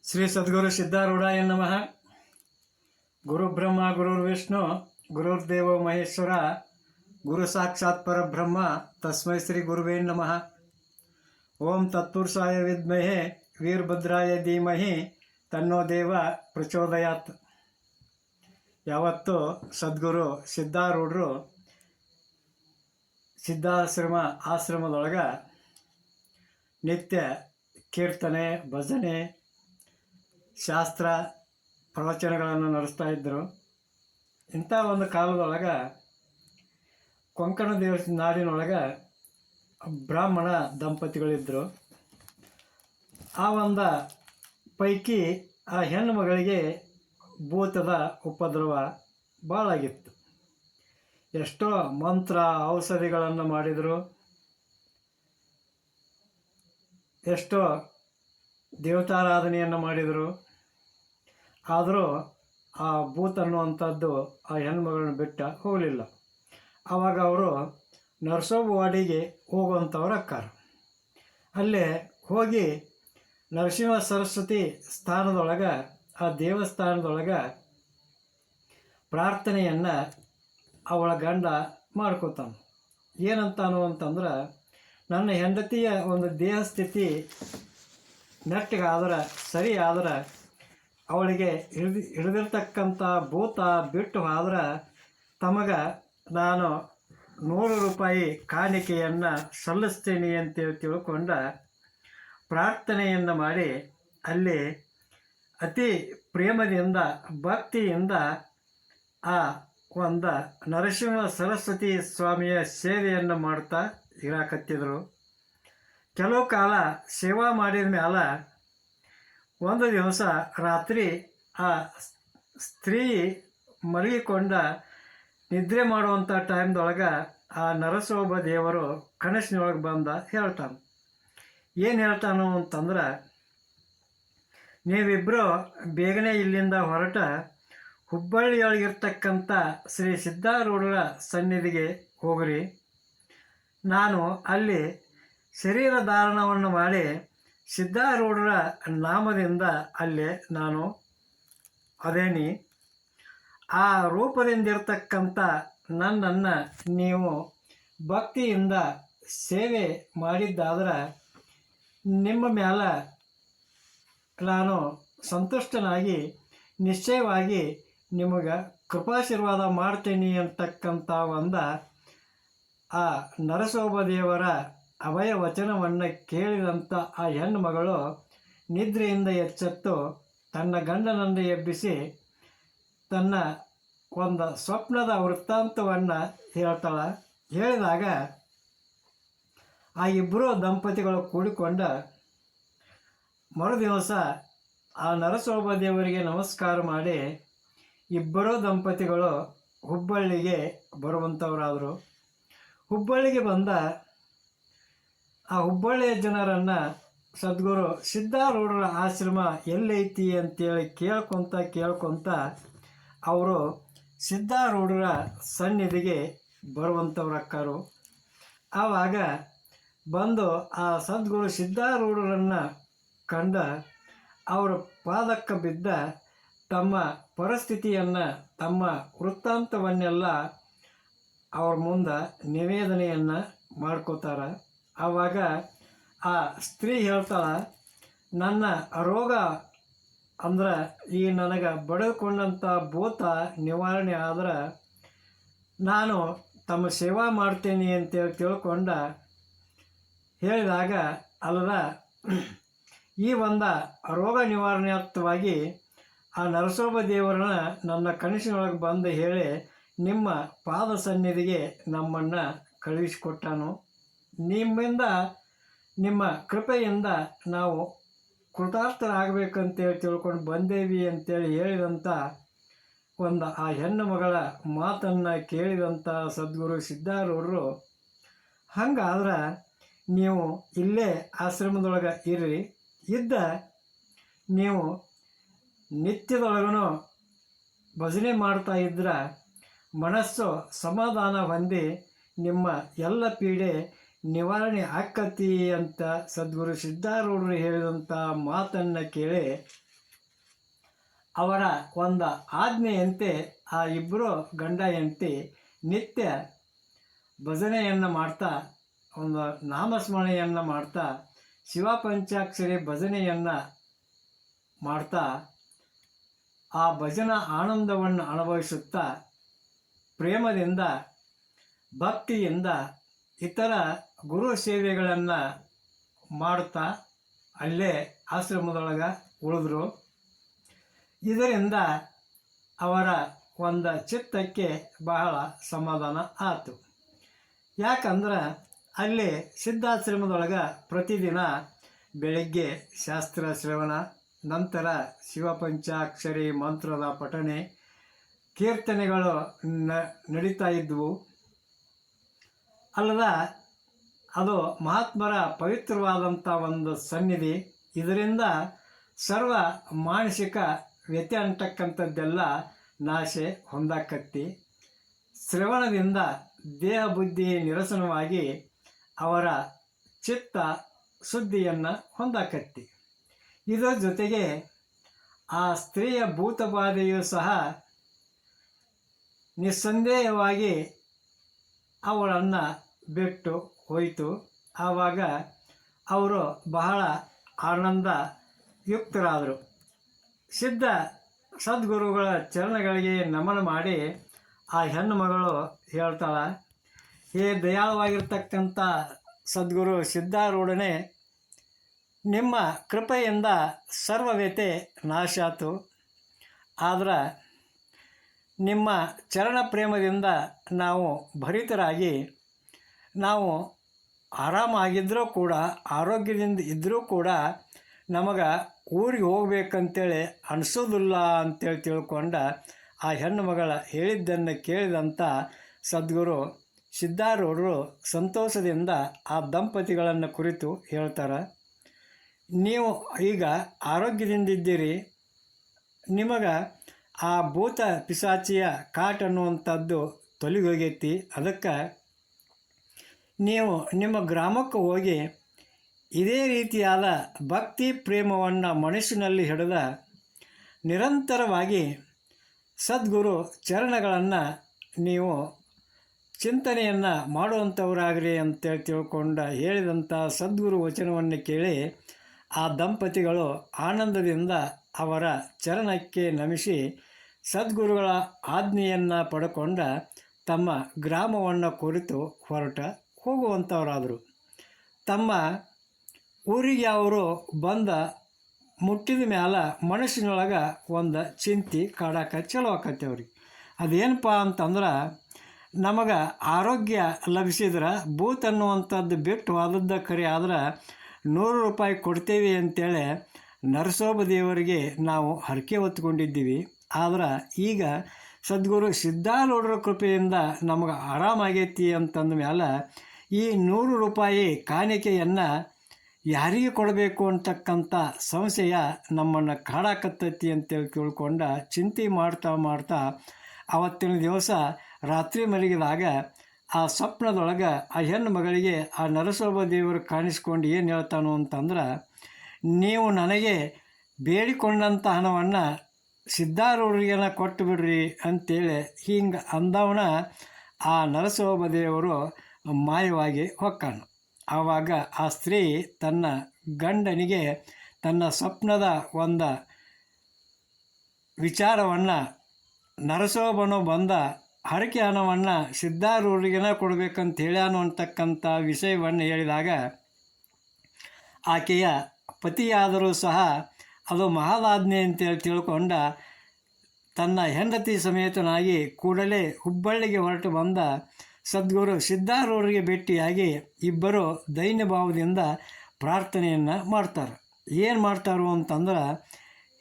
ಶ್ರೀ ಸದ್ಗುರು ಸಿದ್ಧಾರೂಢಾಯ ನಮಃ. ಗುರುಬ್ರಹ್ಮ ಗುರುರ್ವಿಷ್ಣು ಗುರುರ್ದೇವೋ ಮಹೇಶ್ವರ ಗುರು ಸಾಕ್ಷಾತ್ ಪರಬ್ರಹ್ಮ ತಸ್ಮೈ ಶ್ರೀ ಗುರುವೇ ನಮಃ. ಓಂ ತತ್ಪುರುಷಾಯ ವಿದ್ಮಹೆ ವೀರಭದ್ರಾಯ ಧೀಮಹಿ ತನ್ನೋ ದೇವ ಪ್ರಚೋದಯಾತ್. ಯಾವತ್ತು ಸದ್ಗುರು ಸಿದ್ಧಾರೂಢರು ಆಶ್ರಮದೊಳಗೆ ನಿತ್ಯ ಕೀರ್ತನೆ, ಭಜನೆ, ಶಾಸ್ತ್ರ ಪ್ರವಚನಗಳನ್ನು ನಡೆಸ್ತಾ ಇದ್ದರು. ಇಂಥ ಒಂದು ಕಾಲದೊಳಗೆ ಕೊಂಕಣ ನಾಡಿನೊಳಗೆ ಬ್ರಾಹ್ಮಣ ದಂಪತಿಗಳಿದ್ದರು. ಆ ಒಂದು ಪೈಕಿ ಆ ಹೆಣ್ಣು ಮಗಳಿಗೆ ಭೂತದ ಉಪದ್ರವ ಭಾಳಾಗಿತ್ತು. ಎಷ್ಟೋ ಮಂತ್ರ ಔಷಧಿಗಳನ್ನು ಮಾಡಿದರು, ಎಷ್ಟೋ ದೇವತಾರಾಧನೆಯನ್ನು ಮಾಡಿದರು. ಆದರೂ ಆ ಭೂತ ಅನ್ನುವಂಥದ್ದು ಆ ಹೆಣ್ಮಗಳನ್ನ ಬಿಟ್ಟು ಹೋಗಲಿಲ್ಲ. ಆವಾಗ ಅವರು ನರಸೋಬವಾಡಿಗೆ ಹೋಗುವಂಥವ್ರು ಅಕ್ಕಾರ. ಅಲ್ಲೇ ಹೋಗಿ ನರಸಿಂಹ ಸರಸ್ವತಿ ಸ್ಥಾನದೊಳಗೆ, ಆ ದೇವಸ್ಥಾನದೊಳಗೆ ಪ್ರಾರ್ಥನೆಯನ್ನು ಅವಳ ಗಂಡ ಮಾಡ್ಕೋತಾನೆ. ಏನಂತಾನು ಅಂತಂದ್ರೆ, ನನ್ನ ಹೆಂಡತಿಯ ಒಂದು ದೇಹ ಸ್ಥಿತಿ ನೆಟ್ಟಗಾದ್ರೆ, ಸರಿ ಆದ್ರೆ, ಅವಳಿಗೆ ಹಿಡಿದಿರ್ತಕ್ಕಂಥ ಭೂತ ಬಿಟ್ಟು ಆದ್ರೆ ತಮಗೆ ನಾನು 100 ರೂಪಾಯಿ ಕಾಣಿಕೆಯನ್ನು ಸಲ್ಲಿಸ್ತೀನಿ ಅಂತೇಳಿ ತಿಳ್ಕೊಂಡ ಪ್ರಾರ್ಥನೆಯನ್ನು ಮಾಡಿ ಅಲ್ಲಿ ಅತಿ ಪ್ರೇಮದಿಂದ ಭಕ್ತಿಯಿಂದ ಆ ಒಂದು ನರಸಿಂಹ ಸರಸ್ವತಿ ಸ್ವಾಮಿಯ ಸೇವೆಯನ್ನು ಮಾಡ್ತಾ ಇರಾಕತ್ತಿದ್ರು. ಕೆಲವು ಕಾಲ ಸೇವಾ ಮಾಡಿದ ಮೇಲೆ ಒಂದು ದಿವಸ ರಾತ್ರಿ ಆ ಸ್ತ್ರೀ ಮಲಗಿಕೊಂಡ ನಿದ್ರೆ ಮಾಡುವಂಥ ಟೈಮ್ದೊಳಗೆ ಆ ನರಸೋಬ ದೇವರು ಕನಸಿನೊಳಗೆ ಬಂದ ಹೇಳ್ತಾನೆ. ಏನು ಹೇಳ್ತಾನು ಅಂತಂದ್ರೆ, ನೀವಿಬ್ಬರು ಬೇಗನೆ ಇಲ್ಲಿಂದ ಹೊರಟ ಹುಬ್ಬಳ್ಳಿಯೊಳಗಿರ್ತಕ್ಕಂಥ ಶ್ರೀ ಸಿದ್ಧಾರೂಢರ ಸನ್ನಿಧಿಗೆ ಹೋಗ್ರಿ. ನಾನು ಅಲ್ಲಿ ಶರೀರ ಧಾರಣವನ್ನು ಮಾಡಿ ಸಿದ್ಧಾರೂಢರ ನಾಮದಿಂದ ಅಲ್ಲೇ ನಾನು ಅದೇನಿ. ಆ ರೂಪದಿಂದಿರ್ತಕ್ಕಂಥ ನನ್ನನ್ನು ನೀವು ಭಕ್ತಿಯಿಂದ ಸೇವೆ ಮಾಡಿದ್ದಾದ್ರೆ ನಿಮ್ಮ ಮೇಲೆ ನಾನು ಸಂತುಷ್ಟನಾಗಿ ನಿಶ್ಚಯವಾಗಿ ನಿಮಗೆ ಕೃಪಾಶೀರ್ವಾದ ಮಾಡ್ತೀನಿ ಅಂತಕ್ಕಂಥ ಒಂದು ಆ ನರಸೋಬ ದೇವರ ಅಭಯ ವಚನವನ್ನು ಕೇಳಿದಂಥ ಆ ಹೆಣ್ಣು ಮಗಳು ನಿದ್ರೆಯಿಂದ ಎಚ್ಚೆತ್ತು ತನ್ನ ಗಂಡನನ್ನು ಎಬ್ಬಿಸಿ ತನ್ನ ಒಂದು ಸ್ವಪ್ನದ ವೃತ್ತಾಂತವನ್ನು ಹೇಳ್ತಾಳೆ. ಹೇಳಿದಾಗ ಆ ಇಬ್ಬರು ದಂಪತಿಗಳು ಕೂಡಿಕೊಂಡ ಮರುದಿವಸ ಆ ನರಸೋಬ ದೇವರಿಗೆ ನಮಸ್ಕಾರ ಮಾಡಿ ಇಬ್ಬರೂ ದಂಪತಿಗಳು ಹುಬ್ಬಳ್ಳಿಗೆ ಬರುವಂಥವರಾದರು. ಹುಬ್ಬಳ್ಳಿಗೆ ಬಂದ ಆ ಹುಬ್ಬಳ್ಳಿಯ ಜನರನ್ನು ಸದ್ಗುರು ಸಿದ್ಧಾರೂಢರ ಆಶ್ರಮ ಎಲ್ಲೈತಿ ಅಂತೇಳಿ ಕೇಳ್ಕೊತ ಅವರು ಸಿದ್ಧಾರೂಢರ ಸನ್ನಿಧಿಗೆ ಬರುವಂಥವ್ರಕ್ಕರು. ಆವಾಗ ಬಂದು ಆ ಸದ್ಗುರು ಸಿದ್ಧಾರೂಢರನ್ನು ಕಂಡ ಅವರ ಪಾದಕ್ಕೆ ಬಿದ್ದ ತಮ್ಮ ಪರಿಸ್ಥಿತಿಯನ್ನು, ತಮ್ಮ ವೃತ್ತಾಂತವನ್ನೆಲ್ಲ ಅವ್ರ ಮುಂದೆ ನಿವೇದನೆಯನ್ನು ಮಾಡ್ಕೋತಾರೆ. ಆವಾಗ ಆ ಸ್ತ್ರೀ ಹೇಳ್ತಾಳೆ, ನನ್ನ ರೋಗ ಅಂದ್ರೆ ಈ ನನಗೆ ಬಡಿದುಕೊಂಡಂಥ ಭೂತ ನಿವಾರಣೆ ಆದ್ರೆ ನಾನು ತಮ್ಮ ಸೇವಾ ಮಾಡ್ತೀನಿ ಅಂತೇಳಿ ತಿಳ್ಕೊಂಡ ಹೇಳಿದಾಗ, ಅಲ್ಲದ ಈ ಒಂದು ರೋಗ ನಿವಾರಣಾರ್ಥವಾಗಿ ಆ ನರಸೋಬ ದೇವರನ್ನ ನನ್ನ ಕನಸಿನೊಳಗೆ ಬಂದು ಹೇಳಿ ನಿಮ್ಮ ಪಾದ ಸನ್ನಿಧಿಗೆ ನಮ್ಮನ್ನು ಕಳುಹಿಸಿಕೊಟ್ಟಾನು. ನಿಮ್ಮಿಂದ, ನಿಮ್ಮ ಕೃಪೆಯಿಂದ ನಾವು ಕೃತಾರ್ಥರಾಗಬೇಕಂತೇಳಿ ತಿಳ್ಕೊಂಡು ಬಂದೇವಿ ಅಂತೇಳಿ ಹೇಳಿದಂಥ ಒಂದು ಆ ಹೆಣ್ಣು ಮಗಳ ಮಾತನ್ನು ಕೇಳಿದಂಥ ಸದ್ಗುರು ಸಿದ್ಧಾರೂಢರು, ಹಂಗಾದ್ರೆ ನೀವು ಇಲ್ಲೇ ಆಶ್ರಮದೊಳಗೆ ಇರ್ರಿ, ಇದ್ದ ನೀವು ನಿತ್ಯದೊಳಗೂ ಭಜನೆ ಮಾಡ್ತಾ ಇದ್ರೆ ಮನಸ್ಸು ಸಮಾಧಾನ ಹೊಂದಿ ನಿಮ್ಮ ಎಲ್ಲ ಪೀಡೆ ನಿವಾರಣೆ ಆಕ್ಕತಿ ಅಂತ ಸದ್ಗುರು ಸಿದ್ಧಾರೂಢರು ಹೇಳಿದಂಥ ಮಾತನ್ನು ಕೇಳಿ ಅವರ ಒಂದು ಆಜ್ಞೆಯಂತೆ ಆ ಇಬ್ಬರು ಗಂಡ ಹೆಂಡತಿ ನಿತ್ಯ ಭಜನೆಯನ್ನು ಮಾಡ್ತಾ ಒಂದು ನಾಮಸ್ಮರಣೆಯನ್ನು ಮಾಡ್ತಾ ಶಿವ ಪಂಚಾಕ್ಷರಿ ಭಜನೆಯನ್ನು ಮಾಡ್ತಾ ಆ ಭಜನಾ ಆನಂದವನ್ನು ಅನುಭವಿಸುತ್ತಾ ಪ್ರೇಮದಿಂದ ಭಕ್ತಿಯಿಂದ ಇತರ ಗುರು ಸೇವೆಗಳನ್ನು ಮಾಡುತ್ತಾ ಅಲ್ಲೇ ಆಶ್ರಮದೊಳಗೆ ಉಳಿದ್ರು. ಇದರಿಂದ ಅವರ ಒಂದು ಚಿತ್ತಕ್ಕೆ ಬಹಳ ಸಮಾಧಾನ ಆಯಿತು. ಯಾಕಂದ್ರೆ ಅಲ್ಲಿ ಸಿದ್ಧಾಶ್ರಮದೊಳಗೆ ಪ್ರತಿದಿನ ಬೆಳಗ್ಗೆ ಶಾಸ್ತ್ರ ಶ್ರವಣ, ನಂತರ ಶಿವಪಂಚಾಕ್ಷರಿ ಮಂತ್ರದ ಪಠನೆ, ಕೀರ್ತನೆಗಳು ನಡೀತಾ ಇದ್ದವು. ಅಲ್ಲದ ಅದು ಮಹಾತ್ಮರ ಪವಿತ್ರವಾದಂಥ ಒಂದು ಸನ್ನಿಧಿ. ಇದರಿಂದ ಸರ್ವ ಮಾನಸಿಕ ವ್ಯತ್ಯೆ ಅಂತಕ್ಕಂಥದ್ದೆಲ್ಲ ನಾಶ ಹೊಂದಾಕತ್ತಿ. ಶ್ರವಣದಿಂದ ದೇಹ ಬುದ್ಧಿ ನಿರಸನವಾಗಿ ಅವರ ಚಿತ್ತ ಶುದ್ಧಿಯನ್ನು ಹೊಂದಾಕತ್ತಿ. ಇದರ ಜೊತೆಗೆ ಆ ಸ್ತ್ರೀಯ ಭೂತಬಾಧೆಯೂ ಸಹ ನಿಸ್ಸಂದೇಹವಾಗಿ ಅವಳನ್ನು ಬಿಟ್ಟು ಹೋಯಿತು. ಆವಾಗ ಅವರು ಬಹಳ ಆನಂದಯುಕ್ತರಾದರು. ಸಿದ್ಧ ಸದ್ಗುರುಗಳ ಚರಣಗಳಿಗೆ ನಮನ ಮಾಡಿ ಆ ಹೆಣ್ಣು ಮಗಳು ಹೇಳ್ತಾಳೆ, ಹೇ ದಯಾಳವಾಗಿರ್ತಕ್ಕಂಥ ಸದ್ಗುರು ಸಿದ್ಧಾರೂಢನೇ, ನಿಮ್ಮ ಕೃಪೆಯಿಂದ ಸರ್ವವ್ಯತೆ ನಾಶ ಆಯಿತು. ಆದ್ರೆ ನಿಮ್ಮ ಚರಣ ಪ್ರೇಮದಿಂದ ನಾವು ಭರಿತರಾಗಿ ನಾವು ಆರಾಮಾಗಿದ್ದರೂ ಕೂಡ, ಆರೋಗ್ಯದಿಂದ ಇದ್ದರೂ ಕೂಡ ನಮಗೆ ಊರಿಗೆ ಹೋಗ್ಬೇಕಂತೇಳಿ ಅನಿಸೋದಿಲ್ಲ ಅಂತೇಳಿ ತಿಳ್ಕೊಂಡ ಆ ಹೆಣ್ಣು ಮಗಳ ಹೇಳಿದ್ದನ್ನು ಕೇಳಿದಂಥ ಸದ್ಗುರು ಸಿದ್ಧಾರೂಢರು ಸಂತೋಷದಿಂದ ಆ ದಂಪತಿಗಳನ್ನು ಕುರಿತು ಹೇಳ್ತಾರೆ, ನೀವು ಈಗ ಆರೋಗ್ಯದಿಂದಿದ್ದೀರಿ, ನಿಮಗೆ ಆ ಭೂತ ಪಿಶಾಚಿಯ ಕಾಟ ಅನ್ನುವಂಥದ್ದು ತೊಲಗೋಗೈತಿ. ಅದಕ್ಕೆ ನೀವು ನಿಮ್ಮ ಗ್ರಾಮಕ್ಕೆ ಹೋಗಿ ಇದೇ ರೀತಿಯಾದ ಭಕ್ತಿ ಪ್ರೇಮವನ್ನು ಮನಸ್ಸಿನಲ್ಲಿ ಹಿಡಿದ ನಿರಂತರವಾಗಿ ಸದ್ಗುರು ಚರಣಗಳನ್ನು ನೀವು ಚಿಂತನೆಯನ್ನು ಮಾಡುವಂಥವರಾಗ್ರಿ ಅಂತೇಳಿ ತಿಳ್ಕೊಂಡು ಹೇಳಿದಂಥ ಸದ್ಗುರು ವಚನವನ್ನು ಕೇಳಿ ಆ ದಂಪತಿಗಳು ಆನಂದದಿಂದ ಅವರ ಚರಣಕ್ಕೆ ನಮಿಸಿ ಸದ್ಗುರುಗಳ ಆಜ್ಞೆಯನ್ನು ಪಡ್ಕೊಂಡ ತಮ್ಮ ಗ್ರಾಮವನ್ನು ಕುರಿತು ಹೋಗುವಂಥವರಾದರು. ತಮ್ಮ ಊರಿಗೆ ಅವರು ಬಂದ ಮುಟ್ಟಿದ ಮ್ಯಾಲ ಮನಸ್ಸಿನೊಳಗೆ ಒಂದು ಚಿಂತೆ ಕಾಡಾಕ ಚಲೋ ಆಕತ್ತೆ ಅವ್ರಿಗೆ. ಅದೇನಪ್ಪ ಅಂತಂದ್ರೆ, ನಮಗೆ ಆರೋಗ್ಯ ಲಭಿಸಿದ್ರೆ ಭೂತ್ ಅನ್ನುವಂಥದ್ದು ಬಿಟ್ಟು ಆದದ್ದ ಖರೆ ಆದ್ರೆ ₹100 ಕೊಡ್ತೇವೆ ಅಂತೇಳಿ ನರಸೋಬ ದೇವರಿಗೆ ನಾವು ಹರಕೆ ಹೊತ್ಕೊಂಡಿದ್ದೀವಿ. ಆದ್ರೆ ಈಗ ಸದ್ಗುರು ಸಿದ್ಧಾರೂಢರ ಕೃಪೆಯಿಂದ ನಮಗೆ ಆರಾಮಾಗೈತಿ ಅಂತಂದ ಮೇಲೆ ಈ ₹100 ಕಾಣಿಕೆಯನ್ನು ಯಾರಿಗೆ ಕೊಡಬೇಕು ಅಂತಕ್ಕಂಥ ಸಂಶಯ ನಮ್ಮನ್ನು ಕಾಡಾಕತ್ತೈತಿ ಅಂತೇಳಿ ತಿಳ್ಕೊಂಡ ಚಿಂತೆ ಮಾಡ್ತಾ ಅವತ್ತಿನ ದಿವಸ ರಾತ್ರಿ ಮಲಗಿದಾಗ ಆ ಸ್ವಪ್ನದೊಳಗೆ ಆ ಹೆಣ್ಣು ಮಗಳಿಗೆ ಆ ನರಸೋಬ ದೇವರು ಕಾಣಿಸ್ಕೊಂಡು ಏನು ಹೇಳ್ತಾನು ಅಂತಂದ್ರೆ, ನೀವು ನನಗೆ ಬೇಡಿಕೊಂಡಂಥ ಹಣವನ್ನು ಸಿದ್ಧಾರೂಢರಿಗೆನ ಕೊಟ್ಟು ಬಿಡ್ರಿ ಅಂತೇಳಿ ಹಿಂಗೆ ಅಂದವನ ಆ ನರಸೋಬ ದೇವರು ಮಾಯವಾಗಿ ಹೊಕ್ಕಾನು. ಆವಾಗ ಆ ಸ್ತ್ರೀ ತನ್ನ ಗಂಡನಿಗೆ ತನ್ನ ಸ್ವಪ್ನದ ಒಂದು ವಿಚಾರವನ್ನು, ನರಸೋಬನು ಬಂದ ಹರಕೆ ಹಣವನ್ನು ಸಿದ್ಧಾರೂಢರಿಗೆನ ಕೊಡಬೇಕಂತ ಹೇಳ್ಯಾನು ಅಂತಕ್ಕಂಥ ವಿಷಯವನ್ನು ಹೇಳಿದಾಗ ಆಕೆಯ ಪತಿಯಾದರೂ ಸಹ ಅದು ಮಹಾದಾಜ್ಞೆ ಅಂತೇಳಿ ತಿಳ್ಕೊಂಡ ತನ್ನ ಹೆಂಡತಿ ಸಮೇತನಾಗಿ ಕೂಡಲೇ ಹುಬ್ಬಳ್ಳಿಗೆ ಹೊರಟು ಬಂದ ಸದ್ಗುರು ಸಿದ್ಧಾರೂಢರಿಗೆ ಭೇಟಿಯಾಗಿ ಇಬ್ಬರು ದೈನ್ಯ ಭಾವದಿಂದ ಪ್ರಾರ್ಥನೆಯನ್ನು ಮಾಡ್ತಾರೆ. ಏನು ಮಾಡ್ತಾರೋ ಅಂತಂದ್ರೆ,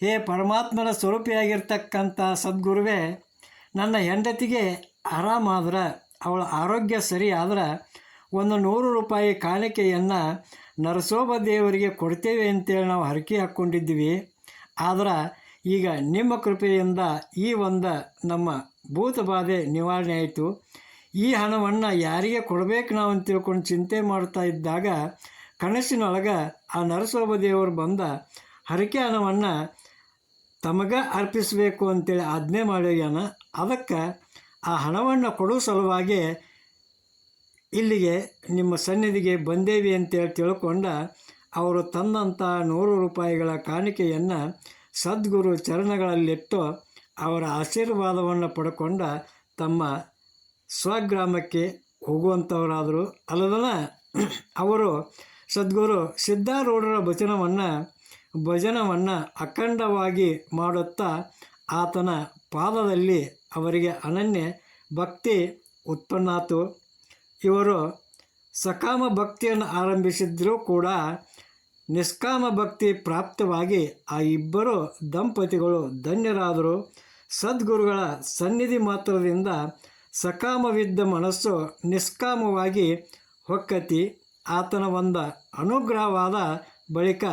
ಹೇ ಪರಮಾತ್ಮನ ಸ್ವರೂಪಿಯಾಗಿರ್ತಕ್ಕಂಥ ಸದ್ಗುರುವೇ, ನನ್ನ ಹೆಂಡತಿಗೆ ಆರಾಮಾದ್ರೆ, ಅವಳ ಆರೋಗ್ಯ ಸರಿ ಆದ್ರೆ ಒಂದು ₹100 ಕಾಣಿಕೆಯನ್ನು ನರಸೋಬ ದೇವರಿಗೆ ಕೊಡ್ತೇವೆ ಅಂತೇಳಿ ನಾವು ಹರಕೆ ಹಾಕ್ಕೊಂಡಿದ್ದೀವಿ. ಆದ್ರೆ ಈಗ ನಿಮ್ಮ ಕೃಪೆಯಿಂದ ಈ ಒಂದು ನಮ್ಮ ಭೂತಬಾಧೆ ನಿವಾರಣೆ ಆಯಿತು. ಈ ಹಣವನ್ನು ಯಾರಿಗೆ ಕೊಡಬೇಕು ನಾವು ಅಂತ ತಿಳ್ಕೊಂಡು ಚಿಂತೆ ಮಾಡ್ತಾ ಇದ್ದಾಗ ಕನಸಿನೊಳಗೆ ಆ ನರಸೋಬ ದೇವರು ಬಂದ ಹರಕೆ ಹಣವನ್ನು ತಮಗೆ ಅರ್ಪಿಸಬೇಕು ಅಂತೇಳಿ ಆಜ್ಞೆ ಮಾಡ್ಯಾನ. ಅದಕ್ಕೆ ಆ ಹಣವನ್ನು ಕೊಡೋ ಸಲುವಾಗಿ ಇಲ್ಲಿಗೆ ನಿಮ್ಮ ಸನ್ನಿಧಿಗೆ ಬಂದೇವಿ ಅಂತೇಳಿ ತಿಳ್ಕೊಂಡ ಅವರು ತಂದಂಥ 100 ರೂಪಾಯಿಗಳ ಕಾಣಿಕೆಯನ್ನು ಸದ್ಗುರು ಚರಣಗಳಲ್ಲಿಟ್ಟು ಅವರ ಆಶೀರ್ವಾದವನ್ನು ಪಡ್ಕೊಂಡ ತಮ್ಮ ಸ್ವಗ್ರಾಮಕ್ಕೆ ಹೋಗುವಂಥವರಾದರು. ಅಲ್ಲದನ ಅವರು ಸದ್ಗುರು ಸಿದ್ಧಾರೂಢರ ಭಜನವನ್ನು ಅಖಂಡವಾಗಿ ಮಾಡುತ್ತಾ ಆತನ ಪಾದದಲ್ಲಿ ಅವರಿಗೆ ಅನನ್ಯ ಭಕ್ತಿ ಉತ್ಪನ್ನಾತು. ಇವರು ಸಕಾಮ ಭಕ್ತಿಯನ್ನು ಆರಂಭಿಸಿದ್ರೂ ಕೂಡ ನಿಷ್ಕಾಮ ಭಕ್ತಿ ಪ್ರಾಪ್ತವಾಗಿ ಆ ಇಬ್ಬರು ದಂಪತಿಗಳು ಧನ್ಯರಾದರು. ಸದ್ಗುರುಗಳ ಸನ್ನಿಧಿ ಮಾತ್ರದಿಂದ ಸಕಾಮವಿದ್ದ ಮನಸ್ಸು ನಿಷ್ಕಾಮವಾಗಿ ಹೊಕ್ಕತಿ. ಆತನ ಒಂದು ಅನುಗ್ರಹವಾದ ಬಳಿಕ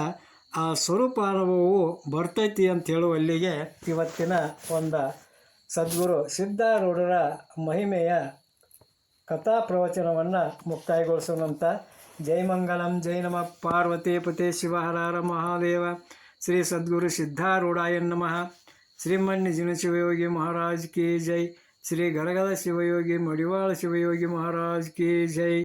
ಆ ಸ್ವರೂಪಾನುಭವವು ಬರ್ತೈತಿ ಅಂತ ಹೇಳುವಲ್ಲಿಗೆ ಇವತ್ತಿನ ಒಂದು ಸದ್ಗುರು ಸಿದ್ಧಾರೂಢರ ಮಹಿಮೆಯ ಕಥಾ ಪ್ರವಚನವನ್ನು ಮುಕ್ತಾಯಗೊಳಿಸೋಣಂತ. ಜೈ ಮಂಗಳಂ, ಜೈ ನಮಃ ಪಾರ್ವತಿ ಪತೆ ಶಿವ ಹರ ಹರ ಮಹಾದೇವ. ಶ್ರೀ ಸದ್ಗುರು ಸಿದ್ಧಾರೂಢಾಯ ನಮಃ. ಶ್ರೀಮನ್ನಿಜಿನ ಶಿವಯೋಗಿ ಮಹಾರಾಜ್ ಕಿ ಜೈ. ಶ್ರೀ ಗರಗದ ಶಿವಯೋಗಿ ಮಡಿವಾಳ ಶಿವಯೋಗಿ ಮಹಾರಾಜ್ ಕಿ ಜೈ.